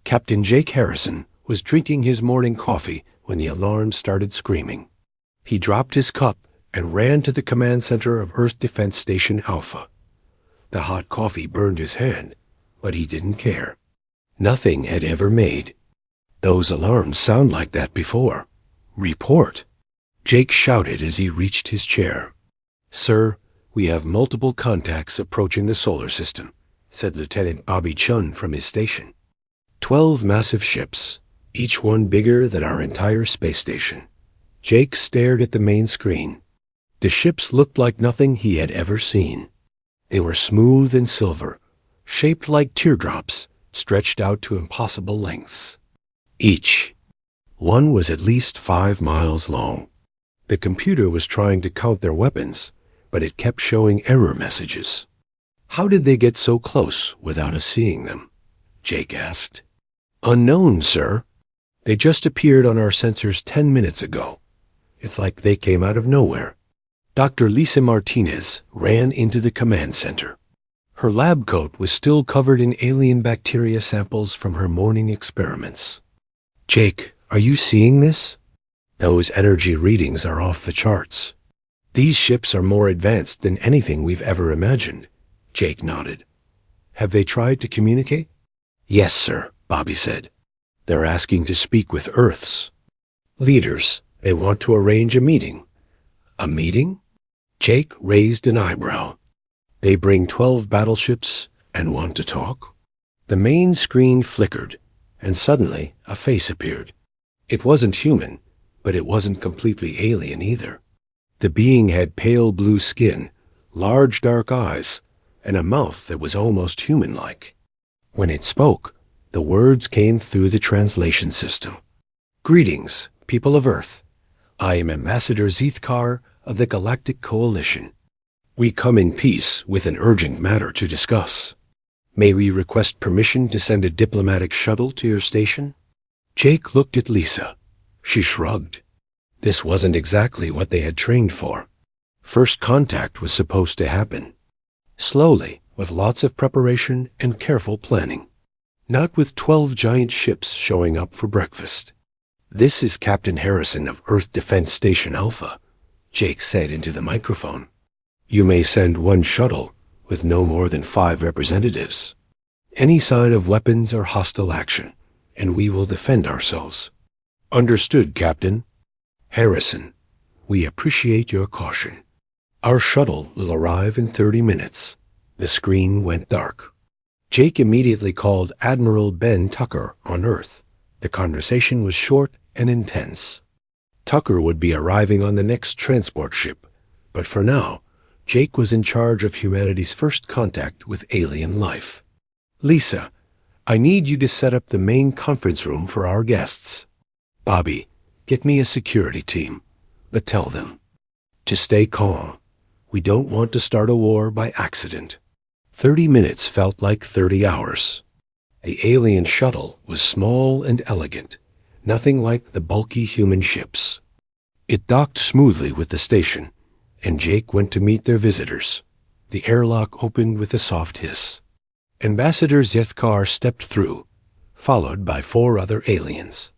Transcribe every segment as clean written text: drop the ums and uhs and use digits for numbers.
Captain Jake Harrison was drinking his morning coffee when the alarm started screaming. He dropped his cup and ran to the command center of Earth Defense Station Alpha. The hot coffee burned his hand, but he didn't care. Nothing had ever made those alarms sound like that before. Report! Jake shouted as he reached his chair. "Sir, we have multiple contacts approaching the solar system," said Lieutenant Bobby Chun from his station. 12 massive ships, each one bigger than our entire space station. Jake stared at the main screen. The ships looked like nothing he had ever seen. They were smooth and silver, shaped like teardrops, stretched out to impossible lengths. Each one was at least 5 miles long. The computer was trying to count their weapons, but it kept showing error messages. "How did they get so close without us seeing them?" Jake asked. "Unknown, sir. They just appeared on our sensors 10 minutes ago. It's like they came out of nowhere." Dr. Lisa Martinez ran into the command center. Her lab coat was still covered in alien bacteria samples from her morning experiments. "Jake, are you seeing this? Those energy readings are off the charts. These ships are more advanced than anything we've ever imagined." Jake nodded. "Have they tried to communicate?" "Yes, sir," Bobby said. "They're asking to speak with Earth's leaders. They want to arrange a meeting." "A meeting?" Jake raised an eyebrow. "They bring 12 battleships and want to talk?" The main screen flickered, and suddenly a face appeared. It wasn't human, but it wasn't completely alien either. The being had pale blue skin, large dark eyes, and a mouth that was almost human-like. When it spoke, the words came through the translation system. "Greetings, people of Earth. I am Ambassador Zethkar of the Galactic Coalition. We come in peace with an urgent matter to discuss. May we request permission to send a diplomatic shuttle to your station?" Jake looked at Lisa. She shrugged. This wasn't exactly what they had trained for. First contact was supposed to happen slowly, with lots of preparation and careful planning. Not with 12 giant ships showing up for breakfast. "This is Captain Harrison of Earth Defense Station Alpha," Jake said into the microphone. "You may send one shuttle with no more than 5 representatives. Any sign of weapons or hostile action, and we will defend ourselves." "Understood, Captain." "Harrison, we appreciate your caution. Our shuttle will arrive in 30 minutes. The screen went dark. Jake immediately called Admiral Ben Tucker on Earth. The conversation was short and intense. Tucker would be arriving on the next transport ship, but for now, Jake was in charge of humanity's first contact with alien life. "Lisa, I need you to set up the main conference room for our guests. Bobby, get me a security team, but tell them to stay calm. We don't want to start a war by accident." 30 minutes felt like 30 hours. The alien shuttle was small and elegant, nothing like the bulky human ships. It docked smoothly with the station, and Jake went to meet their visitors. The airlock opened with a soft hiss. Ambassador Zethkar stepped through, followed by 4 other aliens.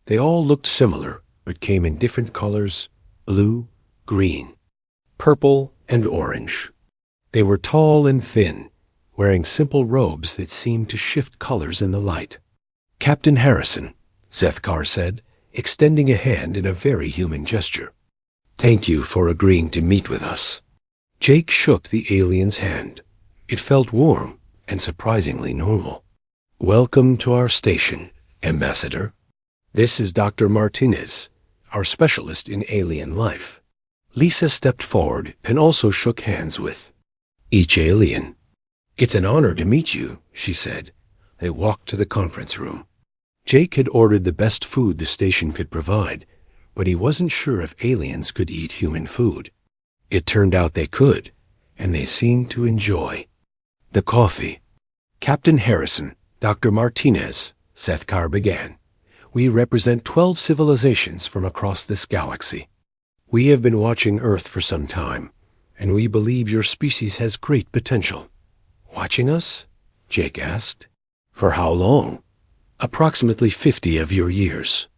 They all looked similar, but came in different colors: blue, green, purple, and orange. They were tall and thin, wearing simple robes that seemed to shift colors in the light. "Captain Harrison," Zethkar said, extending a hand in a very human gesture. "Thank you for agreeing to meet with us." Jake shook the alien's hand. It felt warm and surprisingly normal. "Welcome to our station, Ambassador. This is Dr. Martinez, our specialist in alien life." Lisa stepped forward and also shook hands with each alien. "It's an honor to meet you," she said. They walked to the conference room. Jake had ordered the best food the station could provide, but he wasn't sure if aliens could eat human food. It turned out they could, and they seemed to enjoy the coffee. "Captain Harrison, Dr. Martinez," Zethkar began. "We represent 12 civilizations from across this galaxy. We have been watching Earth for some time, and we believe your species has great potential." "Watching us?" Jake asked. "For how long?" approximately 50 of your years.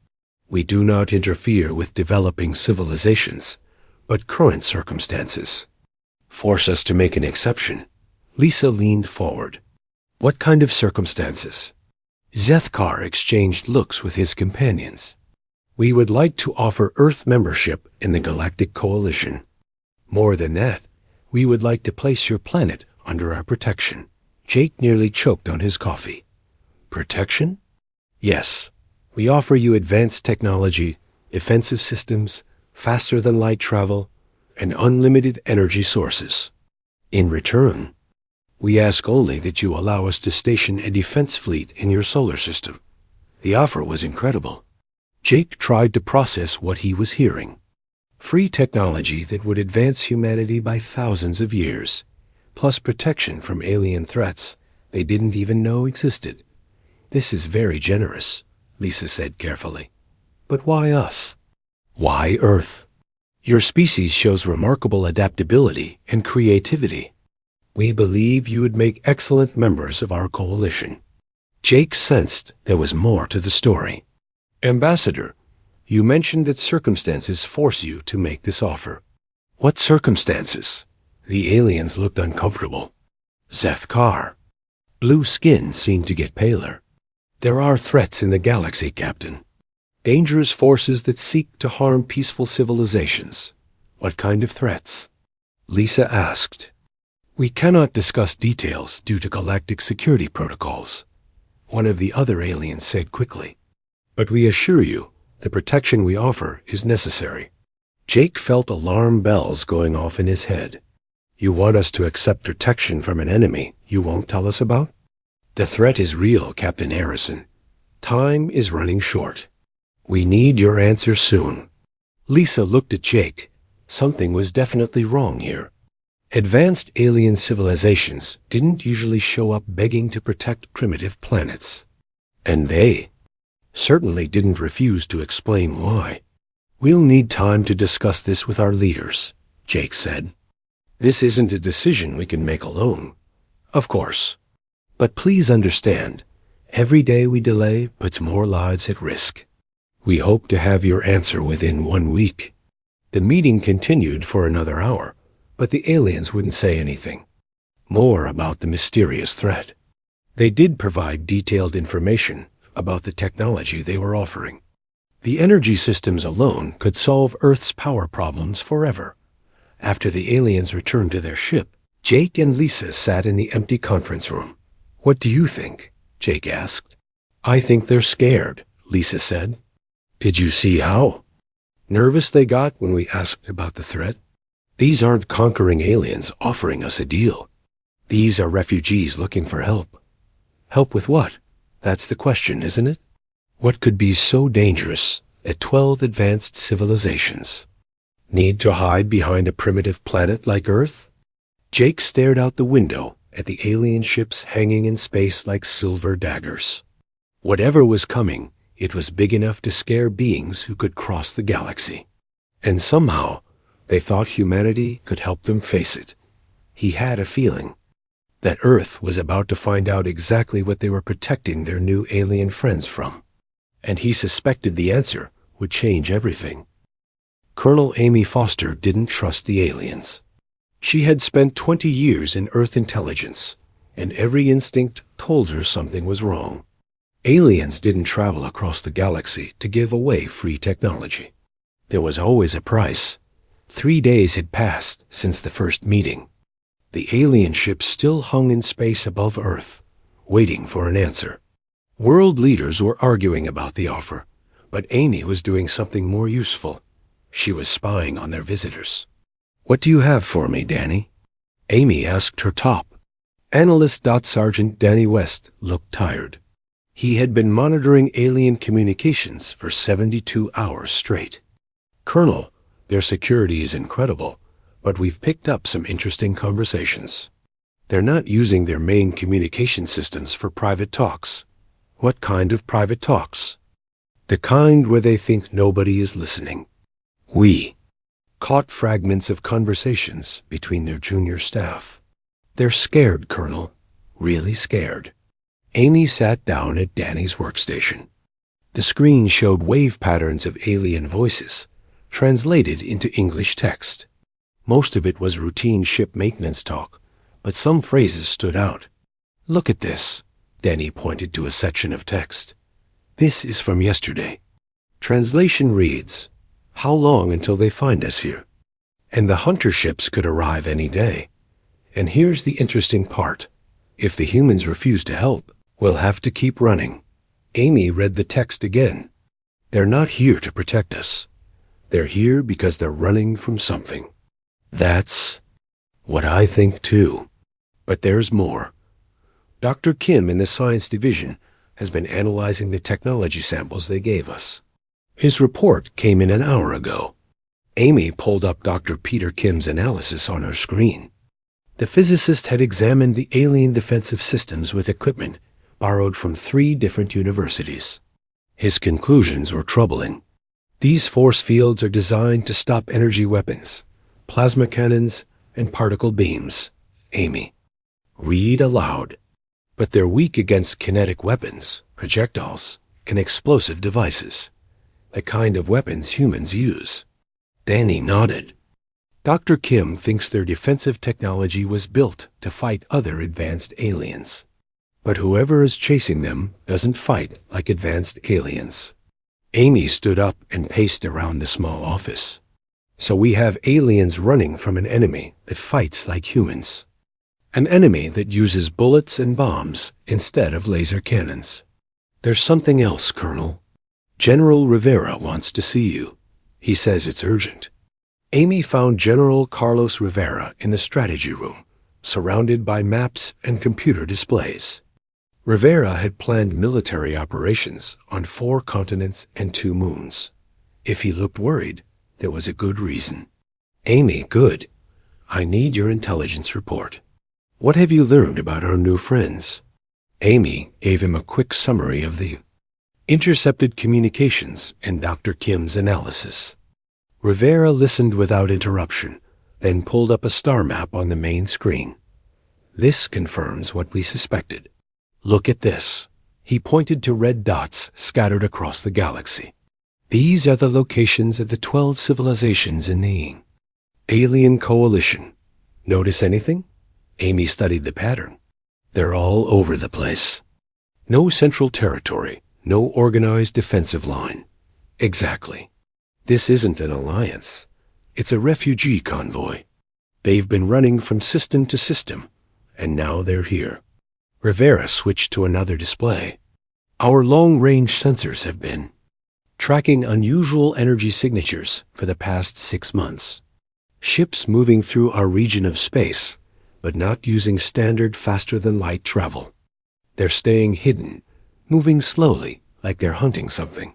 We do not interfere with developing civilizations, but current circumstances force us to make an exception. Lisa leaned forward. What kind of circumstances? Zethkar exchanged looks with his companions. We would like to offer Earth membership in the Galactic Coalition. More than that, we would like to place your planet under our protection. Jake nearly choked on his coffee. Protection? Yes. We offer you advanced technology, defensive systems, faster-than-light travel, and unlimited energy sources. In return, we ask only that you allow us to station a defense fleet in your solar system. The offer was incredible. Jake tried to process what he was hearing. Free technology that would advance humanity by thousands of years, plus protection from alien threats they didn't even know existed. This is very generous, Lisa said carefully. But why us? Why Earth? Your species shows remarkable adaptability and creativity. We believe you would make excellent members of our coalition. Jake sensed there was more to the story. Ambassador, you mentioned that circumstances force you to make this offer. What circumstances? The aliens looked uncomfortable. Zethkar. Blue skin seemed to get paler. There are threats in the galaxy, Captain. Dangerous forces that seek to harm peaceful civilizations. What kind of threats? Lisa asked. We cannot discuss details due to galactic security protocols, one of the other aliens said quickly. But we assure you, the protection we offer is necessary. Jake felt alarm bells going off in his head. You want us to accept protection from an enemy you won't tell us about? The threat is real, Captain Harrison. Time is running short. We need your answer soon. Lisa looked at Jake. Something was definitely wrong here. Advanced alien civilizations didn't usually show up begging to protect primitive planets. And they certainly didn't refuse to explain why. We'll need time to discuss this with our leaders, Jake said. This isn't a decision we can make alone. Of course. But please understand, every day we delay puts more lives at risk. We hope to have your answer within 1 week. The meeting continued for another hour, but the aliens wouldn't say anything more about the mysterious threat. They did provide detailed information about the technology they were offering. The energy systems alone could solve Earth's power problems forever. After the aliens returned to their ship, Jake and Lisa sat in the empty conference room. What do you think? Jake asked. I think they're scared, Lisa said. Did you see how nervous they got when we asked about the threat? These aren't conquering aliens offering us a deal. These are refugees looking for help. Help with what? That's the question, isn't it? What could be so dangerous that 12 advanced civilizations need to hide behind a primitive planet like Earth? Jake stared out the window at the alien ships hanging in space like silver daggers. Whatever was coming, it was big enough to scare beings who could cross the galaxy. And somehow, they thought humanity could help them face it. He had a feeling that Earth was about to find out exactly what they were protecting their new alien friends from. And he suspected the answer would change everything. Colonel Amy Foster didn't trust the aliens. She had spent 20 years in Earth intelligence, and every instinct told her something was wrong. Aliens didn't travel across the galaxy to give away free technology. There was always a price. 3 days had passed since the first meeting. The alien ship still hung in space above Earth, waiting for an answer. World leaders were arguing about the offer, but Amy was doing something more useful. She was spying on their visitors. What do you have for me, Danny? Amy asked her top. Analyst Sergeant Danny West looked tired. He had been monitoring alien communications for 72 hours straight. Colonel, their security is incredible, but we've picked up some interesting conversations. They're not using their main communication systems for private talks. What kind of private talks? The kind where they think nobody is listening. We caught fragments of conversations between their junior staff. They're scared, Colonel. Really scared. Amy sat down at Danny's workstation. The screen showed wave patterns of alien voices, translated into English text. Most of it was routine ship maintenance talk, but some phrases stood out. "Look at this," Danny pointed to a section of text. "This is from yesterday." Translation reads, "How long until they find us here? And the hunter ships could arrive any day. And here's the interesting part. If the humans refuse to help, we'll have to keep running." Amy read the text again. "They're not here to protect us. They're here because they're running from something." That's what I think too. But there's more. Dr. Kim in the science division has been analyzing the technology samples they gave us. His report came in an hour ago. Amy pulled up Dr. Peter Kim's analysis on her screen. The physicist had examined the alien defensive systems with equipment borrowed from 3 different universities. His conclusions were troubling. These force fields are designed to stop energy weapons, plasma cannons, and particle beams. Amy, read aloud. But they're weak against kinetic weapons, projectiles, and explosive devices, the kind of weapons humans use. Danny nodded. Dr. Kim thinks their defensive technology was built to fight other advanced aliens. But whoever is chasing them doesn't fight like advanced aliens. Amy stood up and paced around the small office. So we have aliens running from an enemy that fights like humans. An enemy that uses bullets and bombs instead of laser cannons. There's something else, Colonel. General Rivera wants to see you. He says it's urgent. Amy found General Carlos Rivera in the strategy room, surrounded by maps and computer displays. Rivera had planned military operations on 4 continents and 2 moons. If he looked worried, there was a good reason. Amy, good. I need your intelligence report. What have you learned about our new friends? Amy gave him a quick summary of the intercepted communications and Dr. Kim's analysis. Rivera listened without interruption, then pulled up a star map on the main screen. This confirms what we suspected. Look at this. He pointed to red dots scattered across the galaxy. These are the locations of the 12 civilizations in the Alien Coalition. Notice anything? Amy studied the pattern. They're all over the place. No central territory, no organized defensive line. Exactly. This isn't an alliance. It's a refugee convoy. They've been running from system to system, and now they're here. Rivera switched to another display. Our long-range sensors have been tracking unusual energy signatures for the past 6 months. Ships moving through our region of space, but not using standard faster-than-light travel. They're staying hidden, moving slowly like they're hunting something.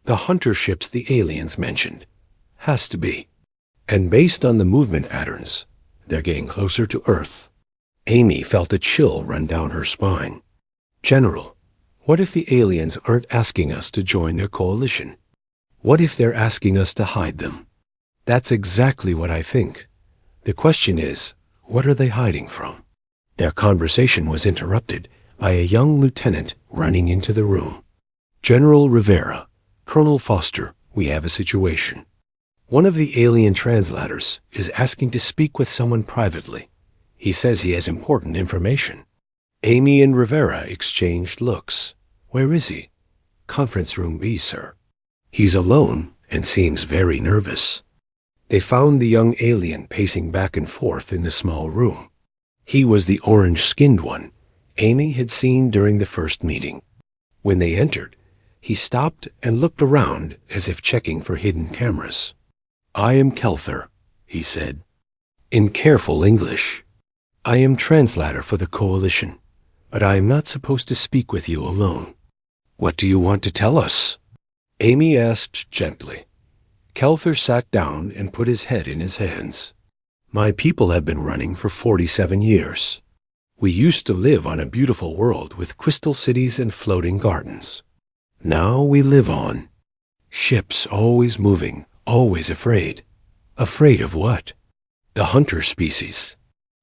The hunter ships the aliens mentioned. Has to be. And based on the movement patterns, they're getting closer to Earth. Amy felt a chill run down her spine. General, what if the aliens aren't asking us to join their coalition? What if they're asking us to hide them? That's exactly what I think. The question is, what are they hiding from? Their conversation was interrupted by a young lieutenant running into the room. General Rivera, Colonel Foster, we have a situation. One of the alien translators is asking to speak with someone privately. He says he has important information. Amy and Rivera exchanged looks. Where is he? Conference room B, sir. He's alone and seems very nervous. They found the young alien pacing back and forth in the small room. He was the orange-skinned one Amy had seen during the first meeting. When they entered, he stopped and looked around as if checking for hidden cameras. I am Kelther, he said, in careful English. I am translator for the coalition, but I am not supposed to speak with you alone. What do you want to tell us? Amy asked gently. Kelther sat down and put his head in his hands. My people have been running for 47 years. We used to live on a beautiful world with crystal cities and floating gardens. Now we live on ships always moving, always afraid. Afraid of what? The hunter species.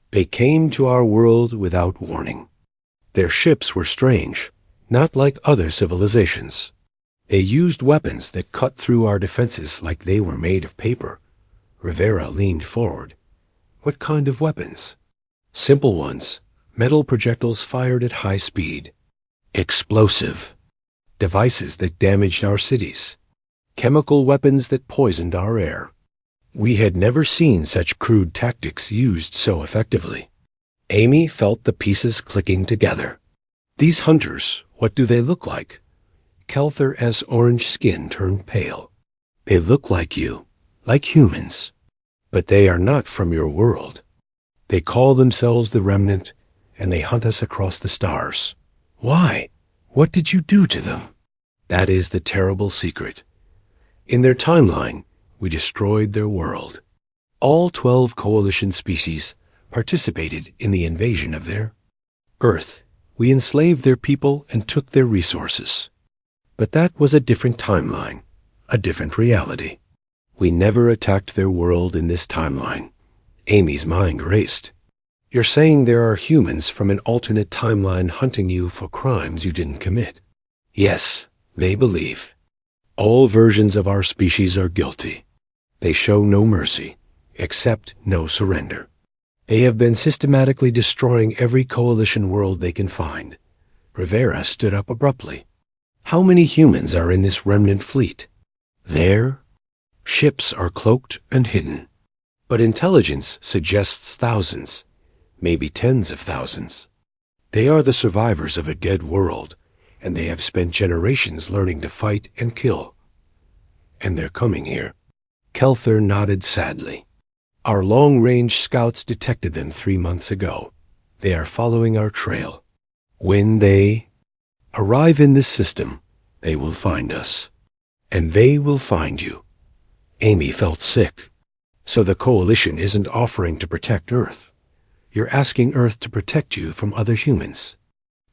They came to our world without warning. Their ships were strange, not like other civilizations. They used weapons that cut through our defenses like they were made of paper. Rivera leaned forward. What kind of weapons? Simple ones, metal projectiles fired at high speed. Explosive. Devices that damaged our cities. Chemical weapons that poisoned our air. We had never seen such crude tactics used so effectively. Amy felt the pieces clicking together. These hunters, what do they look like? Kelther's orange skin turned pale. They look like you, like humans. But they are not from your world. They call themselves the Remnant, and they hunt us across the stars. Why? What did you do to them? That is the terrible secret. In their timeline, we destroyed their world. All 12 coalition species participated in the invasion of their Earth. We enslaved their people and took their resources. But that was a different timeline, a different reality. We never attacked their world in this timeline. Amy's mind raced. You're saying there are humans from an alternate timeline hunting you for crimes you didn't commit? Yes, they believe. All versions of our species are guilty. They show no mercy, accept no surrender. They have been systematically destroying every coalition world they can find. Rivera stood up abruptly. How many humans are in this remnant fleet? Their ships are cloaked and hidden. But intelligence suggests thousands, maybe tens of thousands. They are the survivors of a dead world, and they have spent generations learning to fight and kill. And they're coming here. Kelther nodded sadly. Our long-range scouts detected them 3 months ago. They are following our trail. When they arrive in this system, they will find us. And they will find you. Amy felt sick. So the coalition isn't offering to protect Earth. You're asking Earth to protect you from other humans.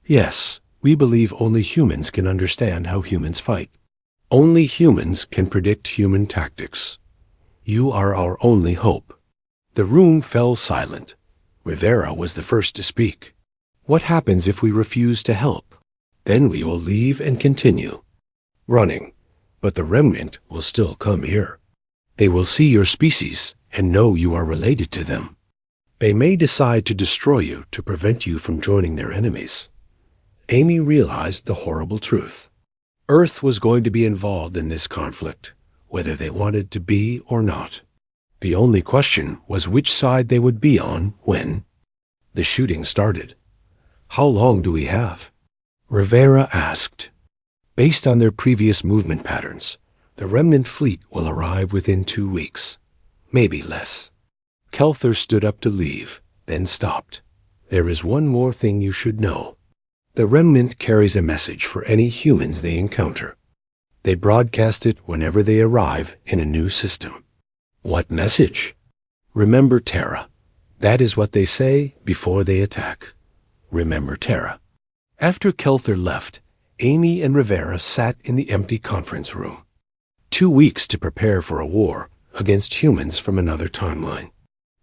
Yes, we believe only humans can understand how humans fight. Only humans can predict human tactics. You are our only hope. The room fell silent. Rivera was the first to speak. What happens if we refuse to help? Then we will leave and continue running. But the remnant will still come here. They will see your species and know you are related to them. They may decide to destroy you to prevent you from joining their enemies. Amy realized the horrible truth. Earth was going to be involved in this conflict, whether they wanted to be or not. The only question was which side they would be on when the shooting started. How long do we have? Rivera asked. Based on their previous movement patterns, the remnant fleet will arrive within 2 weeks, maybe less. Kelther stood up to leave, then stopped. There is one more thing you should know. The remnant carries a message for any humans they encounter. They broadcast it whenever they arrive in a new system. What message? Remember Terra. That is what they say before they attack. Remember Terra. After Kelther left, Amy and Rivera sat in the empty conference room. 2 weeks to prepare for a war against humans from another timeline.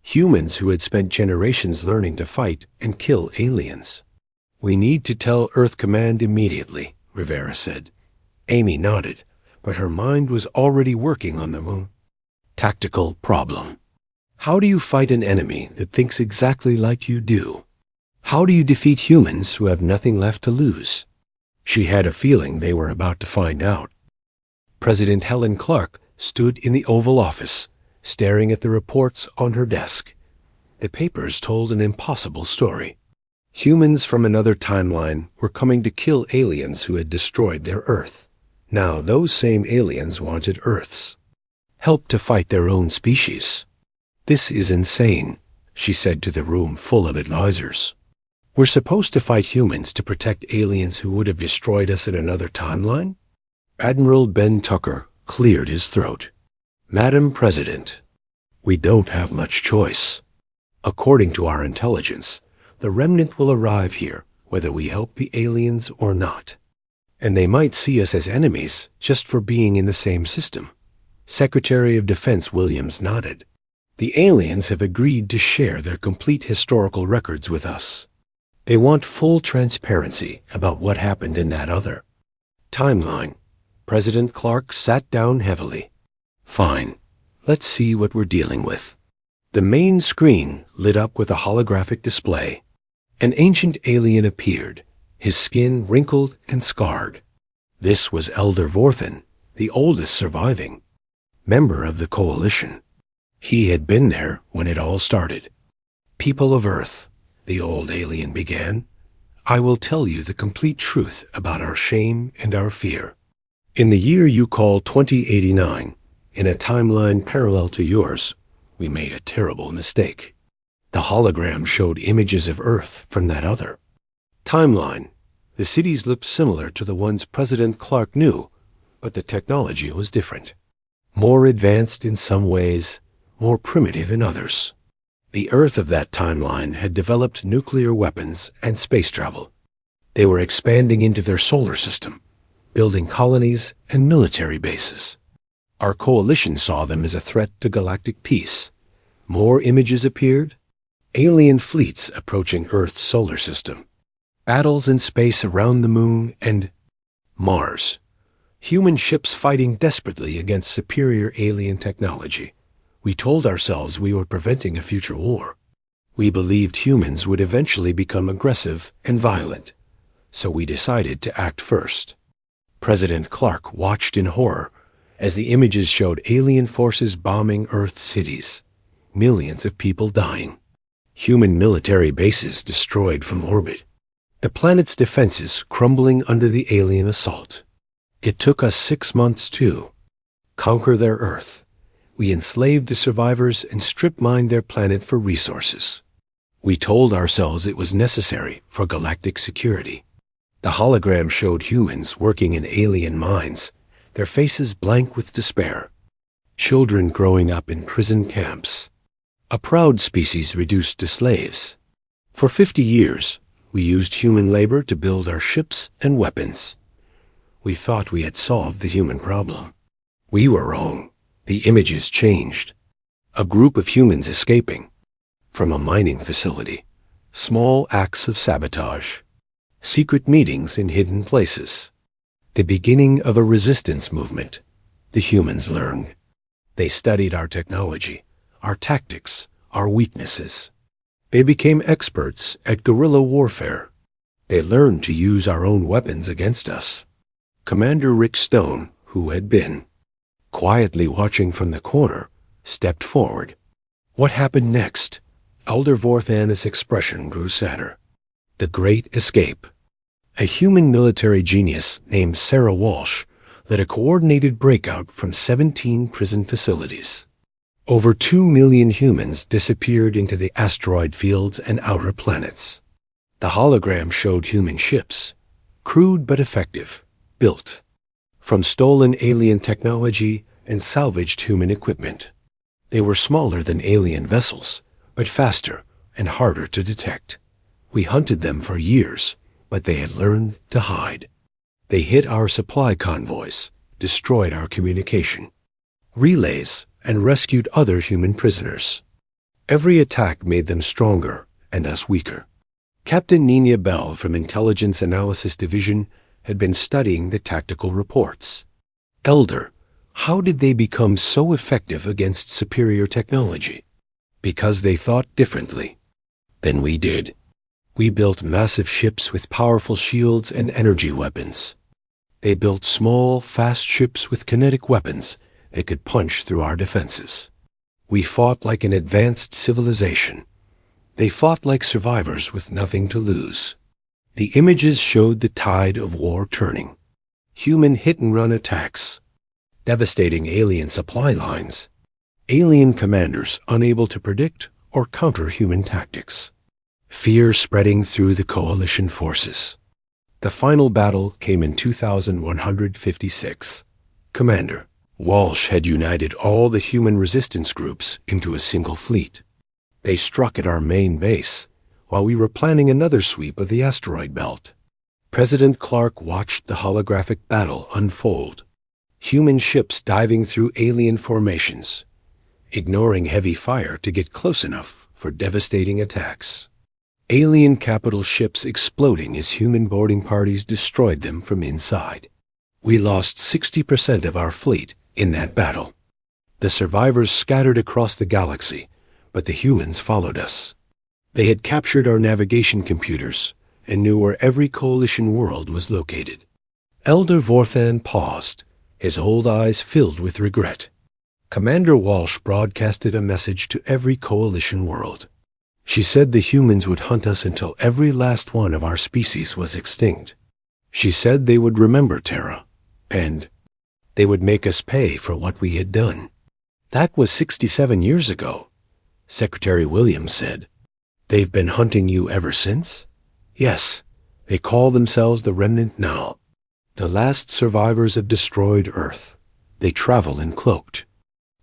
Humans who had spent generations learning to fight and kill aliens. We need to tell Earth Command immediately, Rivera said. Amy nodded, but her mind was already working on the moon. Tactical problem. How do you fight an enemy that thinks exactly like you do? How do you defeat humans who have nothing left to lose? She had a feeling they were about to find out. President Helen Clark stood in the Oval Office, staring at the reports on her desk. The papers told an impossible story. Humans from another timeline were coming to kill aliens who had destroyed their Earth. Now those same aliens wanted Earth's help to fight their own species. This is insane, she said to the room full of advisors. We're supposed to fight humans to protect aliens who would have destroyed us in another timeline? Admiral Ben Tucker cleared his throat. Madam President, we don't have much choice. According to our intelligence, the remnant will arrive here, whether we help the aliens or not. And they might see us as enemies just for being in the same system. Secretary of Defense Williams nodded. The aliens have agreed to share their complete historical records with us. They want full transparency about what happened in that other timeline. President Clark sat down heavily. Fine. Let's see what we're dealing with. The main screen lit up with a holographic display. An ancient alien appeared, his skin wrinkled and scarred. This was Elder Vorthan, the oldest surviving member of the Coalition. He had been there when it all started. "People of Earth," the old alien began, "I will tell you the complete truth about our shame and our fear. In the year you call 2089, in a timeline parallel to yours, we made a terrible mistake. The hologram showed images of Earth from that other timeline. The cities looked similar to the ones President Clark knew, but the technology was different. More advanced in some ways, more primitive in others. The Earth of that timeline had developed nuclear weapons and space travel. They were expanding into their solar system, building colonies and military bases. Our coalition saw them as a threat to galactic peace. More images appeared. Alien fleets approaching Earth's solar system. Battles in space around the Moon and Mars. Human ships fighting desperately against superior alien technology. We told ourselves we were preventing a future war. We believed humans would eventually become aggressive and violent, so we decided to act first." President Clark watched in horror as the images showed alien forces bombing Earth cities, millions of people dying, human military bases destroyed from orbit, the planet's defenses crumbling under the alien assault. It took us 6 months to conquer their Earth. We enslaved the survivors and strip-mined their planet for resources. We told ourselves it was necessary for galactic security. The hologram showed humans working in alien mines, their faces blank with despair. Children growing up in prison camps. A proud species reduced to slaves. For 50 years, we used human labor to build our ships and weapons. We thought we had solved the human problem. We were wrong. The images changed. A group of humans escaping from a mining facility. Small acts of sabotage. Secret meetings in hidden places. The beginning of a resistance movement. The humans learned. They studied our technology, our tactics, our weaknesses. They became experts at guerrilla warfare. They learned to use our own weapons against us. Commander Rick Stone, who had been quietly watching from the corner, stepped forward. What happened next? Elder Vorthan's expression grew sadder. The Great Escape. A human military genius named Sarah Walsh led a coordinated breakout from 17 prison facilities. Over 2 million humans disappeared into the asteroid fields and outer planets. The hologram showed human ships, crude but effective, built from stolen alien technology and salvaged human equipment. They were smaller than alien vessels, but faster and harder to detect. We hunted them for years, but they had learned to hide. They hit our supply convoys, destroyed our communication relays, and rescued other human prisoners. Every attack made them stronger and us weaker. Captain Nina Bell from Intelligence Analysis Division had been studying the tactical reports. Elder, how did they become so effective against superior technology? Because they thought differently than we did. We built massive ships with powerful shields and energy weapons. They built small, fast ships with kinetic weapons that could punch through our defenses. We fought like an advanced civilization. They fought like survivors with nothing to lose. The images showed the tide of war turning. Human hit-and-run attacks. Devastating alien supply lines. Alien commanders unable to predict or counter human tactics. Fear spreading through the coalition forces. The final battle came in 2156. Commander Walsh had united all the human resistance groups into a single fleet. They struck at our main base, while we were planning another sweep of the asteroid belt. President Clark watched the holographic battle unfold. Human ships diving through alien formations, ignoring heavy fire to get close enough for devastating attacks. alien capital ships exploding as human boarding parties destroyed them from inside. We lost 60% of our fleet in that battle. The survivors scattered across the galaxy, but the humans followed us. They had captured our navigation computers and knew where every coalition world was located. Elder Vorthan paused, his old eyes filled with regret. Commander Walsh broadcasted a message to every coalition world. She said the humans would hunt us until every last one of our species was extinct. She said they would remember Terra, and they would make us pay for what we had done. That was 67 years ago, Secretary Williams said. They've been hunting you ever since? Yes, they call themselves the Remnant now. The last survivors have destroyed Earth. They travel in cloaked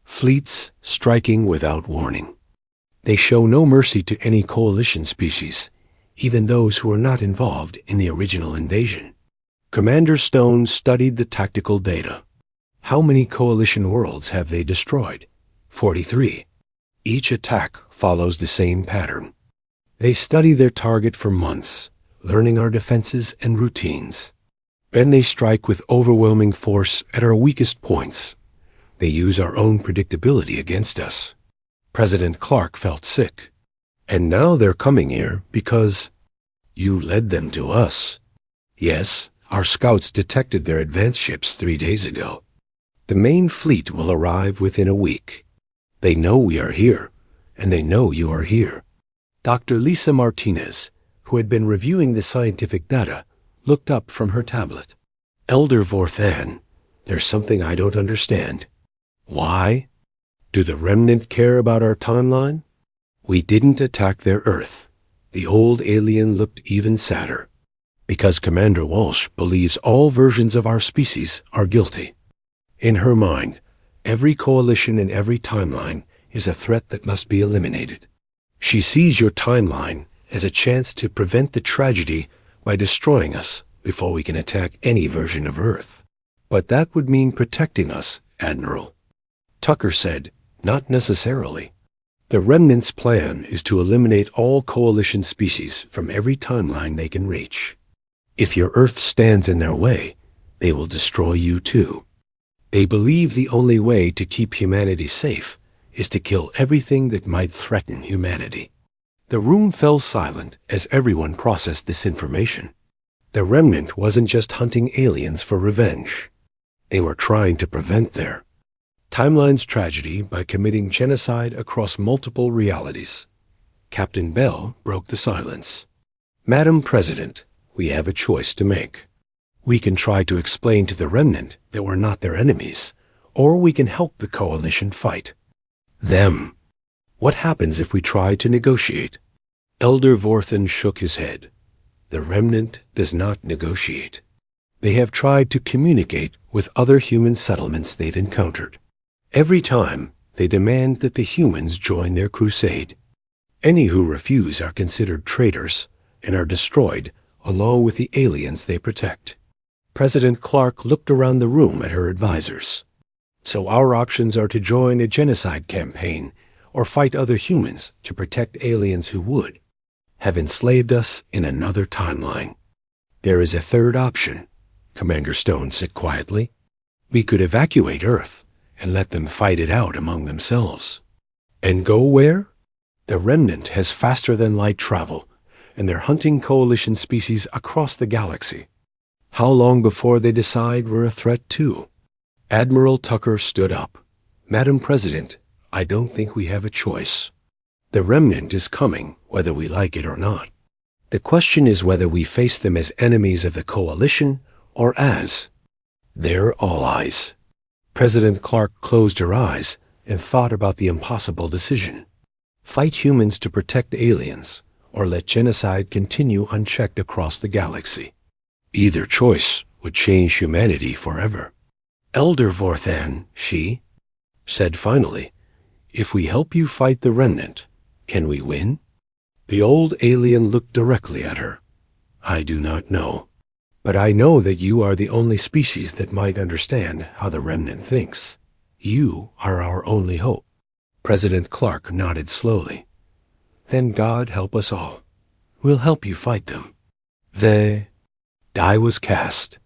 fleets, striking without warning. They show no mercy to any coalition species, even those who were not involved in the original invasion. Commander Stone studied the tactical data. How many coalition worlds have they destroyed? 43. Each attack follows the same pattern. They study their target for months, learning our defenses and routines. Then they strike with overwhelming force at our weakest points. They use our own predictability against us. President Clark felt sick. And now they're coming here because you led them to us. Yes, our scouts detected their advance ships 3 days ago. The main fleet will arrive within a week. They know we are here, and they know you are here. Dr. Lisa Martinez, who had been reviewing the scientific data, looked up from her tablet. Elder Vorthan, there's something I don't understand. Why? Do the Remnant care about our timeline? We didn't attack their Earth. The old alien looked even sadder. Because Commander Walsh believes all versions of our species are guilty. In her mind, every coalition and every timeline is a threat that must be eliminated. She sees your timeline as a chance to prevent the tragedy by destroying us before we can attack any version of Earth. But that would mean protecting us, Admiral. Tucker said, not necessarily. The Remnant's plan is to eliminate all coalition species from every timeline they can reach. If your Earth stands in their way, they will destroy you too. They believe the only way to keep humanity safe is to kill everything that might threaten humanity. The room fell silent as everyone processed this information. The Remnant wasn't just hunting aliens for revenge. They were trying to prevent their timeline's tragedy by committing genocide across multiple realities. Captain Bell broke the silence. Madam President, we have a choice to make. We can try to explain to the Remnant that we're not their enemies, or we can help the coalition fight them. What happens if we try to negotiate? Elder Vorthan shook his head. The Remnant does not negotiate. They have tried to communicate with other human settlements they've encountered. Every time, they demand that the humans join their crusade. Any who refuse are considered traitors and are destroyed along with the aliens they protect. President Clark looked around the room at her advisors. So our options are to join a genocide campaign or fight other humans to protect aliens who would have enslaved us in another timeline. There is a third option, Commander Stone said quietly. We could evacuate Earth and let them fight it out among themselves. And go where? The Remnant has faster-than-light travel, and they're hunting coalition species across the galaxy. How long before they decide we're a threat too? Admiral Tucker stood up. Madam President, I don't think we have a choice. The Remnant is coming, whether we like it or not. The question is whether we face them as enemies of the coalition or as their allies. President Clark closed her eyes and thought about the impossible decision. Fight humans to protect aliens, or let genocide continue unchecked across the galaxy. Either choice would change humanity forever. Elder Vorthan, she said finally, if we help you fight the Remnant, can we win? The old alien looked directly at her. I do not know. But I know that you are the only species that might understand how the Remnant thinks. You are our only hope. President Clark nodded slowly. Then God help us all. We'll help you fight them. The die was cast.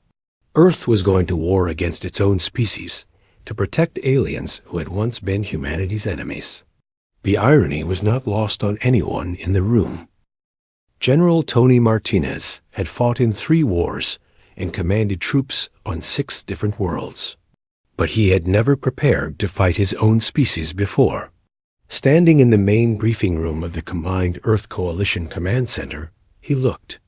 Earth was going to war against its own species to protect aliens who had once been humanity's enemies. The irony was not lost on anyone in the room. General Tony Martinez had fought in 3 wars and commanded troops on 6 different worlds. But he had never prepared to fight his own species before. Standing in the main briefing room of the combined Earth Coalition Command Center, he looked.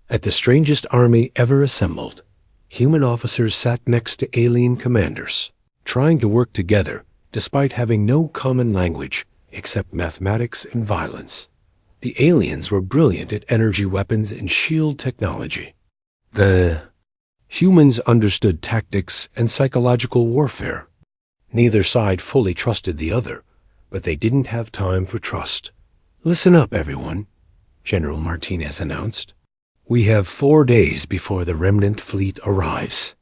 At the strangest army ever assembled, human officers sat next to alien commanders, trying to work together despite having no common language except mathematics and violence. The aliens were brilliant at energy weapons and shield technology. The humans understood tactics and psychological warfare. Neither side fully trusted the other, but they didn't have time for trust. "Listen up, everyone," General Martinez announced. "We have 4 days before the remnant fleet arrives.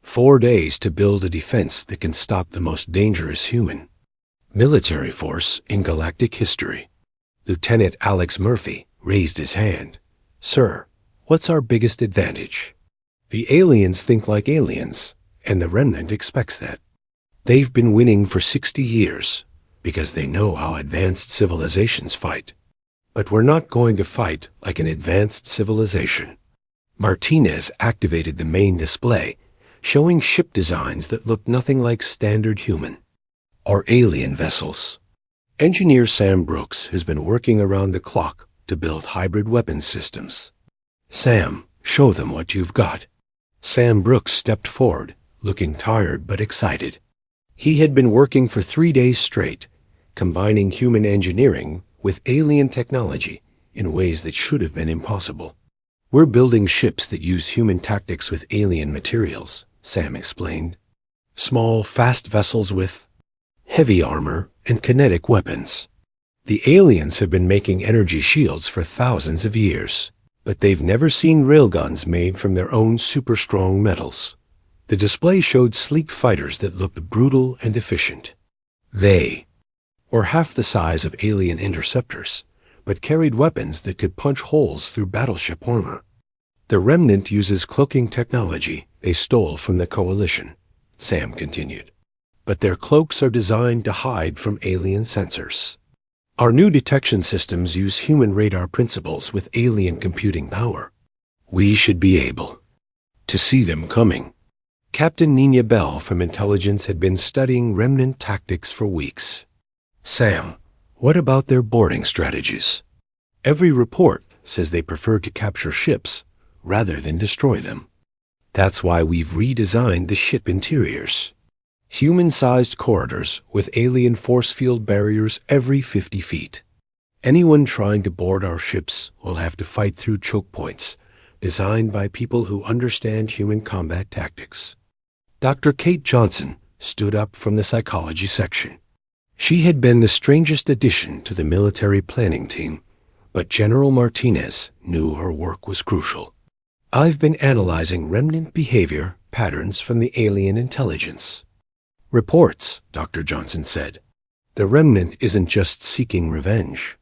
4 days to build a defense that can stop the most dangerous human military force in galactic history." Lieutenant Alex Murphy raised his hand. "Sir, what's our biggest advantage?" "The aliens think like aliens, and the remnant expects that. They've been winning for 60 years because they know how advanced civilizations fight. But we're not going to fight like an advanced civilization." Martinez activated the main display, showing ship designs that looked nothing like standard human or alien vessels. Engineer Sam Brooks has been working around the clock to build hybrid weapons systems. "Sam, show them what you've got." Sam Brooks stepped forward, looking tired but excited. He had been working for 3 days straight, combining human engineering with alien technology in ways that should have been impossible. "We're building ships that use human tactics with alien materials," Sam explained. "Small, fast vessels with heavy armor and kinetic weapons. The aliens have been making energy shields for thousands of years, but they've never seen railguns made from their own super-strong metals." The display showed sleek fighters that looked brutal and efficient. They were half the size of alien interceptors, but carried weapons that could punch holes through battleship armor. "The remnant uses cloaking technology they stole from the Coalition," Sam continued. "But their cloaks are designed to hide from alien sensors. Our new detection systems use human radar principles with alien computing power. We should be able to see them coming." Captain Nina Bell from Intelligence had been studying remnant tactics for weeks. "Sam, what about their boarding strategies? Every report says they prefer to capture ships rather than destroy them. That's why we've redesigned the ship interiors. Human-sized corridors with alien force field barriers every 50 feet. Anyone trying to board our ships will have to fight through choke points designed by people who understand human combat tactics." Dr. Kate Johnson stood up from the psychology section. She had been the strangest addition to the military planning team, but General Martinez knew her work was crucial. "I've been analyzing remnant behavior patterns from the alien intelligence reports," Dr. Johnson said. "The remnant isn't just seeking revenge.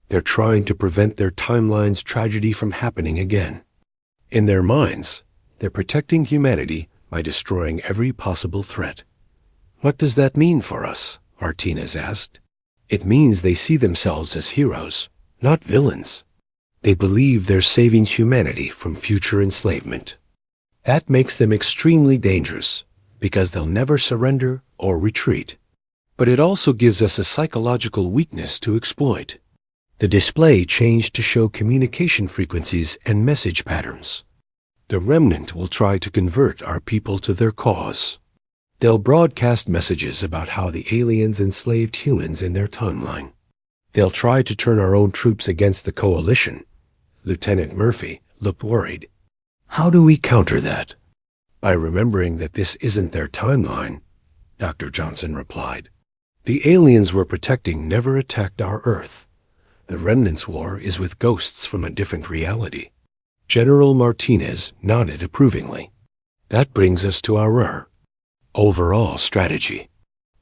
They're trying to prevent their timeline's tragedy from happening again. In their minds, they're protecting humanity by destroying every possible threat." "What does that mean for us?" Martinez asked. "It means they see themselves as heroes, not villains. They believe they're saving humanity from future enslavement. That makes them extremely dangerous, because they'll never surrender or retreat. But it also gives us a psychological weakness to exploit." The display changed to show communication frequencies and message patterns. "The remnant will try to convert our people to their cause. They'll broadcast messages about how the aliens enslaved humans in their timeline. They'll try to turn our own troops against the Coalition." Lieutenant Murphy looked worried. "How do we counter that?" "By remembering that this isn't their timeline," Dr. Johnson replied. "The aliens we're protecting never attacked our Earth. The remnant's war is with ghosts from a different reality." General Martinez nodded approvingly. "That brings us to our overall strategy.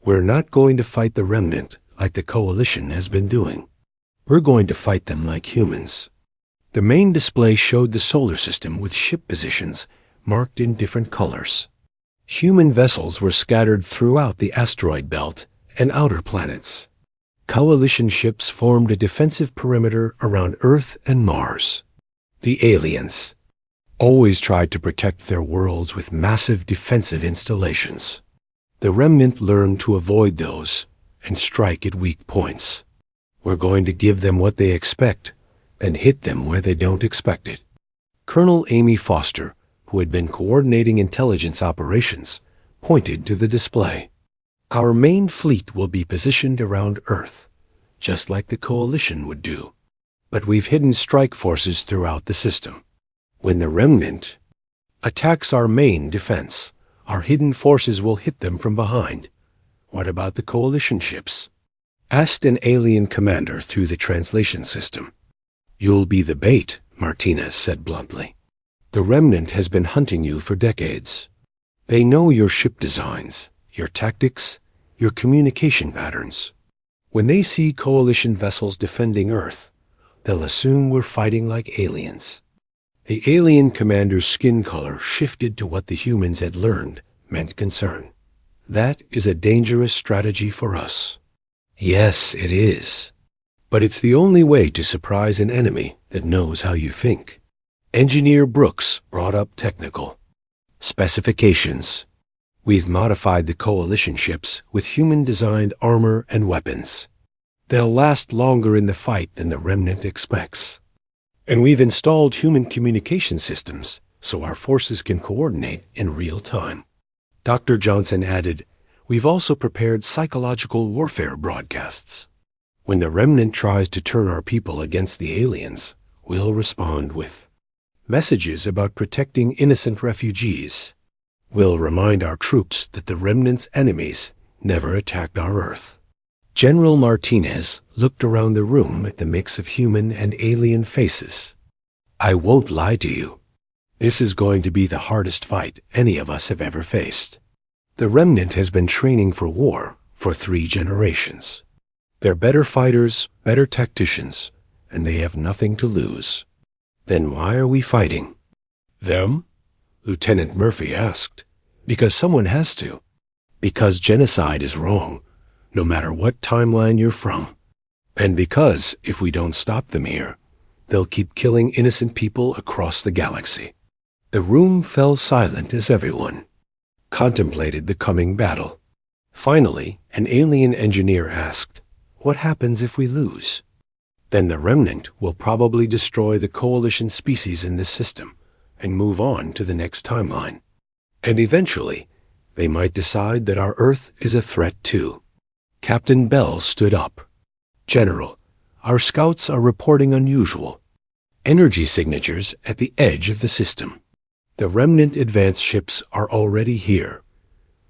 We're not going to fight the remnant like the Coalition has been doing. We're going to fight them like humans. The main display showed the solar system with ship positions marked in different colors. Human vessels were scattered throughout the asteroid belt and outer planets. Coalition ships formed a defensive perimeter around Earth and Mars. The aliens always tried to protect their worlds with massive defensive installations. The remnant learned to avoid those and strike at weak points. We're going to give them what they expect and hit them where they don't expect it. Colonel Amy Foster, who had been coordinating intelligence operations, pointed to the display. Our main fleet will be positioned around Earth, just like the Coalition would do. But we've hidden strike forces throughout the system. When the remnant attacks our main defense, our hidden forces will hit them from behind. What about the Coalition ships? Asked an alien commander through the translation system. You'll be the bait, Martinez said bluntly. The remnant has been hunting you for decades. They know your ship designs, your tactics, your communication patterns. When they see Coalition vessels defending Earth, they'll assume we're fighting like aliens. The alien commander's skin color shifted to what the humans had learned meant concern. That is a dangerous strategy for us. Yes, it is. But it's the only way to surprise an enemy that knows how you think. Engineer Brooks brought up technical specifications. We've modified the Coalition ships with human-designed armor and weapons. They'll last longer in the fight than the remnant expects. And we've installed human communication systems so our forces can coordinate in real time. Dr. Johnson added, we've also prepared psychological warfare broadcasts. When the remnant tries to turn our people against the aliens, we'll respond with messages about protecting innocent refugees. We'll remind our troops that the remnant's enemies never attacked our Earth. General Martinez looked around the room at the mix of human and alien faces. I won't lie to you. This is going to be the hardest fight any of us have ever faced. The remnant has been training for war for 3 generations. They're better fighters, better tacticians, and they have nothing to lose. Then why are we fighting? Them? Lieutenant Murphy asked. Because someone has to. Because genocide is wrong, no matter what timeline you're from. And because, if we don't stop them here, they'll keep killing innocent people across the galaxy. The room fell silent as everyone contemplated the coming battle. Finally, an alien engineer asked, what happens if we lose? Then the remnant will probably destroy the Coalition species in this system and move on to the next timeline. And eventually, they might decide that our Earth is a threat too. Captain Bell stood up. General, our scouts are reporting unusual energy signatures at the edge of the system. The remnant advance ships are already here.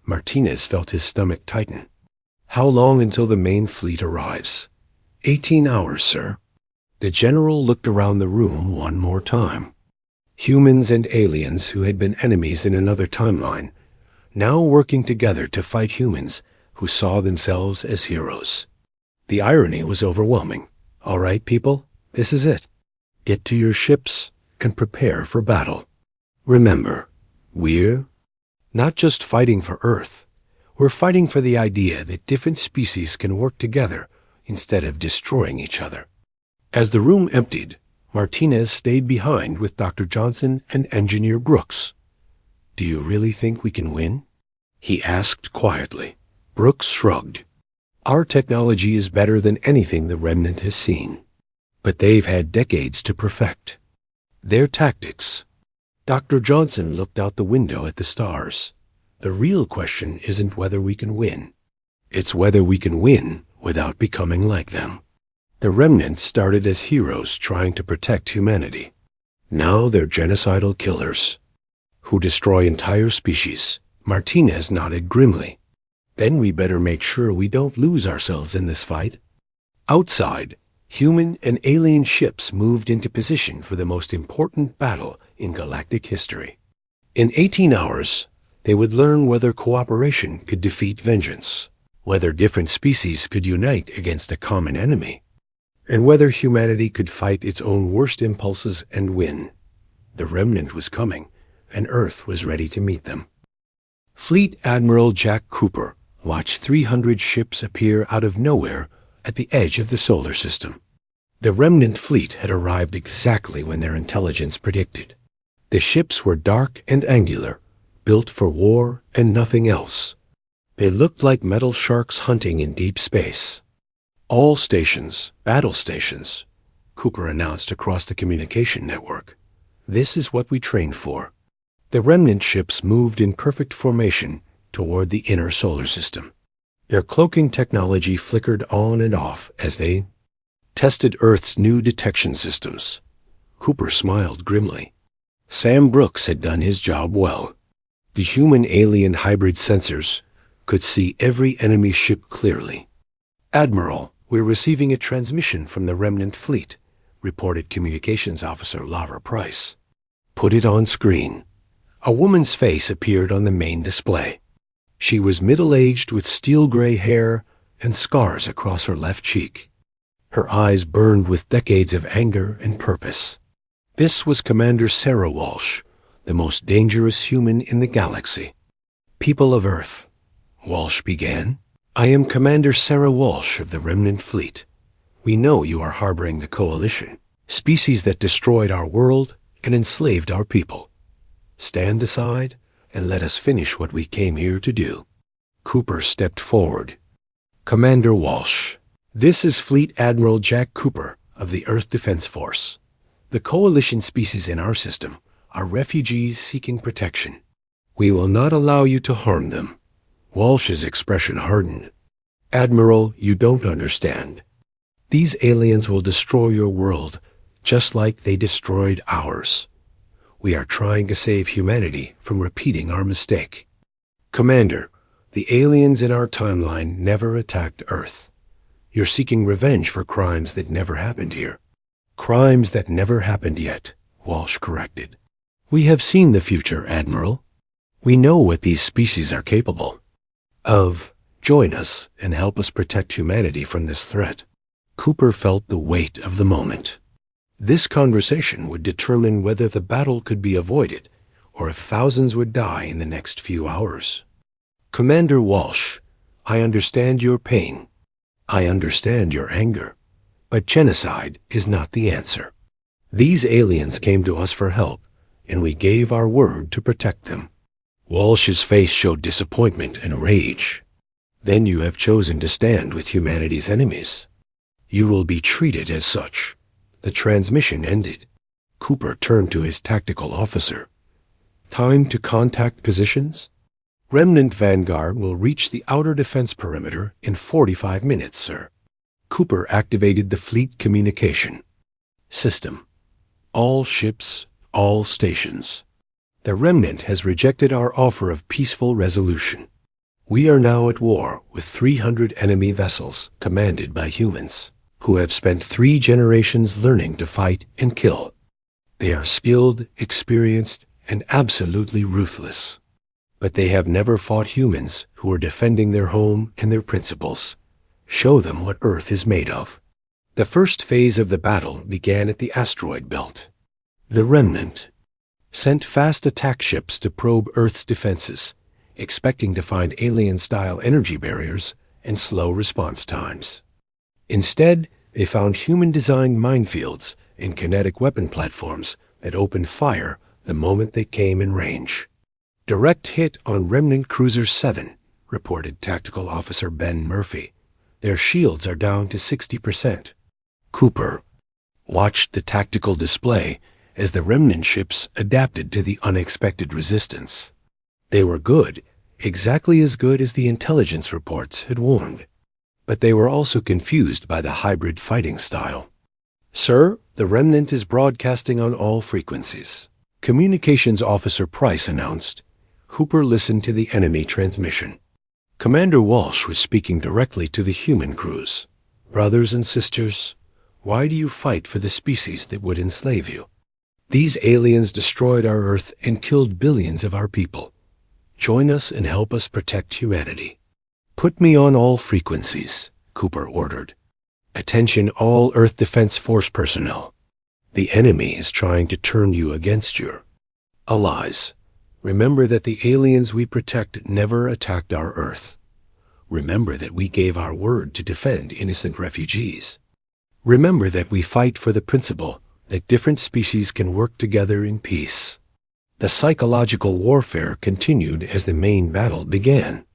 Martinez felt his stomach tighten. How long until the main fleet arrives? 18 hours, sir. The general looked around the room one more time. Humans and aliens who had been enemies in another timeline, now working together to fight humans who saw themselves as heroes. The irony was overwhelming. All right, people, this is it. Get to your ships and prepare for battle. Remember, we're not just fighting for Earth. We're fighting for the idea that different species can work together instead of destroying each other. As the room emptied, Martinez stayed behind with Dr. Johnson and Engineer Brooks. Do you really think we can win? He asked quietly. Brooks shrugged. Our technology is better than anything the remnant has seen, but they've had decades to perfect their tactics. Dr. Johnson looked out the window at the stars. The real question isn't whether we can win. It's whether we can win without becoming like them. The remnant started as heroes trying to protect humanity. Now they're genocidal killers who destroy entire species. Martinez nodded grimly. Then we better make sure we don't lose ourselves in this fight. Outside, human and alien ships moved into position for the most important battle in galactic history. In 18 hours, they would learn whether cooperation could defeat vengeance, whether different species could unite against a common enemy. and whether humanity could fight its own worst impulses and win. The remnant was coming, and Earth was ready to meet them. Fleet Admiral Jack Cooper watched 300 ships appear out of nowhere at the edge of the solar system. The remnant fleet had arrived exactly when their intelligence predicted. The ships were dark and angular, built for war and nothing else. They looked like metal sharks hunting in deep space. "All stations, battle stations," Cooper announced across the communication network. "This is what we trained for." The remnant ships moved in perfect formation toward the inner solar system. Their cloaking technology flickered on and off as they tested Earth's new detection systems. Cooper smiled grimly. Sam Brooks had done his job well. The human-alien hybrid sensors could see every enemy ship clearly. "Admiral, we're receiving a transmission from the remnant fleet," reported Communications Officer Lara Price. "Put it on screen." A woman's face appeared on the main display. She was middle-aged with steel-gray hair and scars across her left cheek. Her eyes burned with decades of anger and purpose. This was Commander Sarah Walsh, the most dangerous human in the galaxy. "People of Earth," Walsh began, "I am Commander Sarah Walsh of the Remnant Fleet. We know you are harboring the Coalition, species that destroyed our world and enslaved our people. Stand aside and let us finish what we came here to do." Cooper stepped forward. "Commander Walsh, this is Fleet Admiral Jack Cooper of the Earth Defense Force. The Coalition species in our system are refugees seeking protection. We will not allow you to harm them." Walsh's expression hardened. "Admiral, you don't understand. These aliens will destroy your world just like they destroyed ours. We are trying to save humanity from repeating our mistake. Commander, the aliens in our timeline never attacked Earth. You're seeking revenge for crimes that never happened here." "Crimes that never happened yet," Walsh corrected. "We have seen the future, Admiral. We know what these species are capable of. Join us and help us protect humanity from this threat." Cooper felt the weight of the moment. This conversation would determine whether the battle could be avoided or if thousands would die in the next few hours. "Commander Walsh, I understand your pain. I understand your anger. But genocide is not the answer. These aliens came to us for help, and we gave our word to protect them." Walsh's face showed disappointment and rage. "Then you have chosen to stand with humanity's enemies. You will be treated as such." The transmission ended. Cooper turned to his tactical officer. "Time to contact positions? Remnant Vanguard will reach the outer defense perimeter in 45 minutes, sir." Cooper activated the fleet communication system. "All ships, all stations. The Remnant has rejected our offer of peaceful resolution. We are now at war with 300 enemy vessels commanded by humans, who have spent 3 generations learning to fight and kill. They are skilled, experienced, and absolutely ruthless. But they have never fought humans who are defending their home and their principles. Show them what Earth is made of." The first phase of the battle began at the asteroid belt. The Remnant sent fast attack ships to probe Earth's defenses, expecting to find alien-style energy barriers and slow response times. Instead, they found human-designed minefields and kinetic weapon platforms that opened fire the moment they came in range. "Direct hit on Remnant Cruiser 7, reported Tactical Officer Ben Murphy. "Their shields are down to 60%. Cooper watched the tactical display as the remnant ships adapted to the unexpected resistance. They were good, exactly as good as the intelligence reports had warned. But they were also confused by the hybrid fighting style. "Sir, the remnant is broadcasting on all frequencies," Communications Officer Price announced. Cooper listened to the enemy transmission. Commander Walsh was speaking directly to the human crews. "Brothers and sisters, why do you fight for the species that would enslave you? These aliens destroyed our Earth and killed billions of our people. Join us and help us protect humanity." "Put me on all frequencies," Cooper ordered. Attention all Earth Defense Force personnel. The enemy is trying to turn you against your allies. Remember that the aliens we protect never attacked our Earth. Remember that we gave our word to defend innocent refugees. Remember that we fight for the principle that different species can work together in peace. The psychological warfare continued as the main battle began.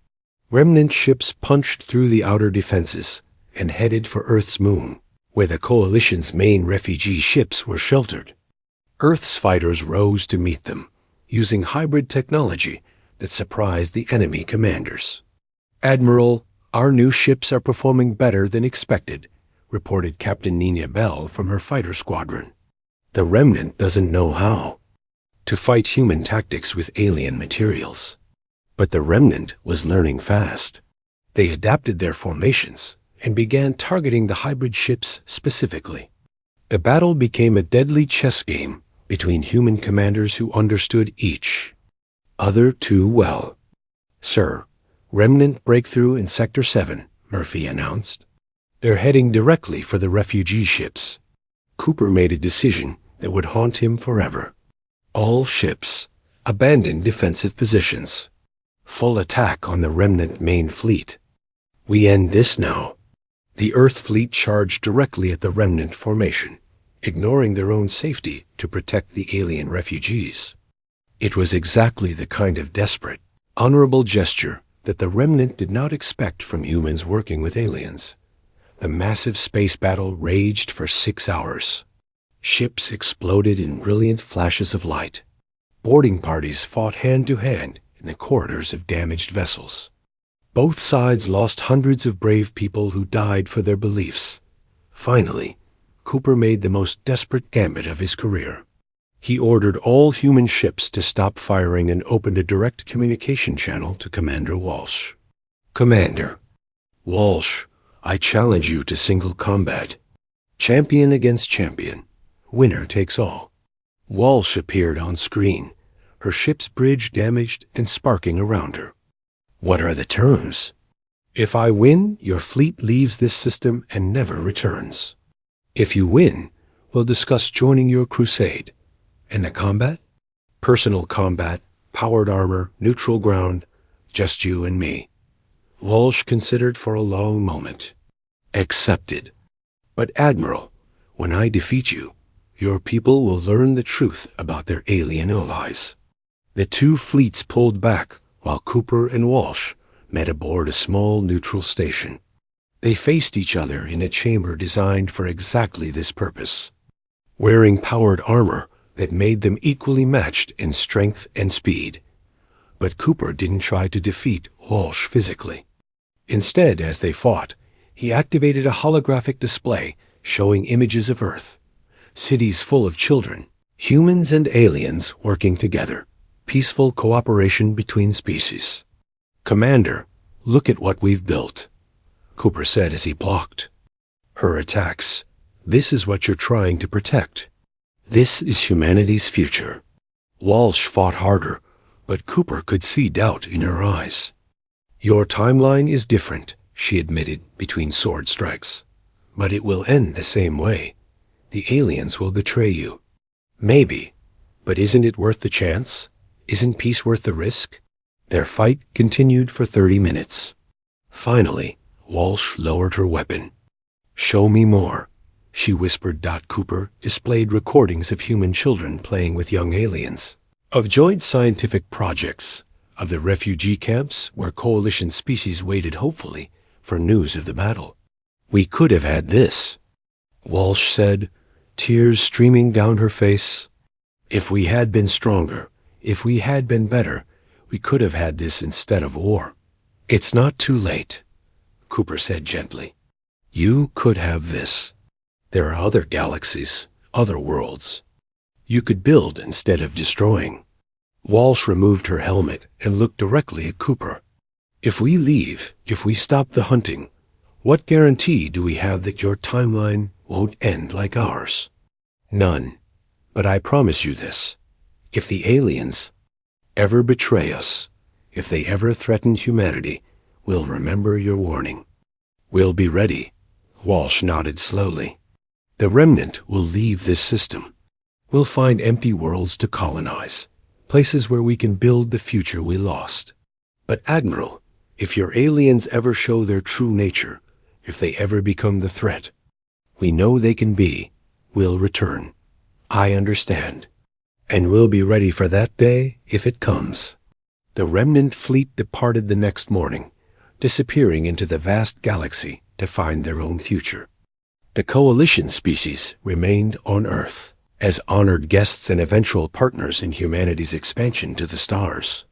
Remnant ships punched through the outer defenses and headed for Earth's moon, where the coalition's main refugee ships were sheltered. Earth's fighters rose to meet them, using hybrid technology that surprised the enemy commanders. "Admiral, our new ships are performing better than expected," reported Captain Nina Bell from her fighter squadron. The Remnant doesn't know how to fight human tactics with alien materials. But the Remnant was learning fast. They adapted their formations and began targeting the hybrid ships specifically. The battle became a deadly chess game between human commanders who understood each other too well. "Sir, Remnant breakthrough in Sector 7, Murphy announced. "They're heading directly for the refugee ships." Cooper made a decision that would haunt him forever. All ships abandon defensive positions. Full attack on the Remnant main fleet. We end this now. The Earth fleet charged directly at the Remnant formation, ignoring their own safety to protect the alien refugees. It was exactly the kind of desperate, honorable gesture that the Remnant did not expect from humans working with aliens. The massive space battle raged for 6 hours. Ships exploded in brilliant flashes of light. Boarding parties fought hand-to-hand in the corridors of damaged vessels. Both sides lost hundreds of brave people who died for their beliefs. Finally, Cooper made the most desperate gambit of his career. He ordered all human ships to stop firing and opened a direct communication channel to Commander Walsh. "Commander Walsh, I challenge you to single combat. Champion against champion. Winner takes all." Walsh appeared on screen, her ship's bridge damaged and sparking around her. "What are the terms?" "If I win, your fleet leaves this system and never returns. If you win, we'll discuss joining your crusade. And the combat?" "Personal combat, powered armor, neutral ground, just you and me." Walsh considered for a long moment. "Accepted. But Admiral, when I defeat you, your people will learn the truth about their alien allies." The two fleets pulled back while Cooper and Walsh met aboard a small neutral station. They faced each other in a chamber designed for exactly this purpose, wearing powered armor that made them equally matched in strength and speed. But Cooper didn't try to defeat Walsh physically. Instead, as they fought, he activated a holographic display showing images of Earth, cities full of children, humans and aliens working together, peaceful cooperation between species. "Commander, look at what we've built," Cooper said as he blocked her attacks. "This is what you're trying to protect. This is humanity's future." Walsh fought harder, but Cooper could see doubt in her eyes. "Your timeline is different," she admitted between sword strikes. "But it will end the same way. The aliens will betray you." "Maybe, but isn't it worth the chance? Isn't peace worth the risk?" Their fight continued for 30 minutes. Finally, Walsh lowered her weapon. "Show me more," she whispered. Cooper displayed recordings of human children playing with young aliens, of joint scientific projects, of the refugee camps where coalition species waited hopefully for news of the battle. "We could have had this," Walsh said, tears streaming down her face. "If we had been stronger, if we had been better, we could have had this instead of war." "It's not too late," Cooper said gently. "You could have this. There are other galaxies, other worlds. You could build instead of destroying." Walsh removed her helmet and looked directly at Cooper. "If we leave, if we stop the hunting, what guarantee do we have that your timeline won't end like ours?" "None. But I promise you this. If the aliens ever betray us, if they ever threaten humanity, we'll remember your warning. We'll be ready," Walsh nodded slowly. The remnant will leave this system. We'll find empty worlds to colonize, places where we can build the future we lost. But Admiral, if your aliens ever show their true nature, if they ever become the threat, we know they can be, we'll return. I understand. And we'll be ready for that day if it comes. The remnant fleet departed the next morning, disappearing into the vast galaxy to find their own future. The coalition species remained on Earth as honored guests and eventual partners in humanity's expansion to the stars.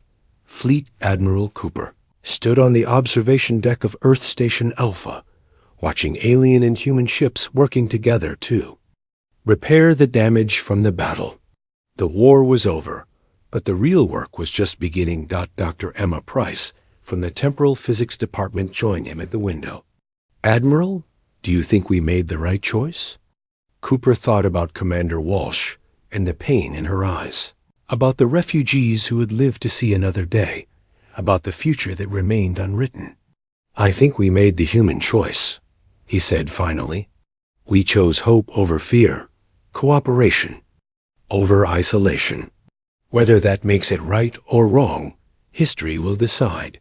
Fleet Admiral Cooper stood on the observation deck of Earth Station Alpha, watching alien and human ships working together to repair the damage from the battle. The war was over, but the real work was just beginning. Dr. Emma Price from the Temporal Physics Department joined him at the window. Admiral, do you think we made the right choice? Cooper thought about Commander Walsh and the pain in her eyes, about the refugees who would live to see another day, about the future that remained unwritten. I think we made the human choice, he said finally. We chose hope over fear, cooperation over isolation. Whether that makes it right or wrong, history will decide.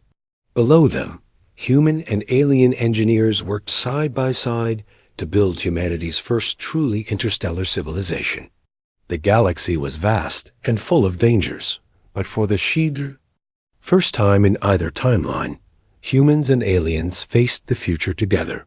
Below them, human and alien engineers worked side by side to build humanity's first truly interstellar civilization. The galaxy was vast and full of dangers, but for the first time in either timeline, humans and aliens faced the future together.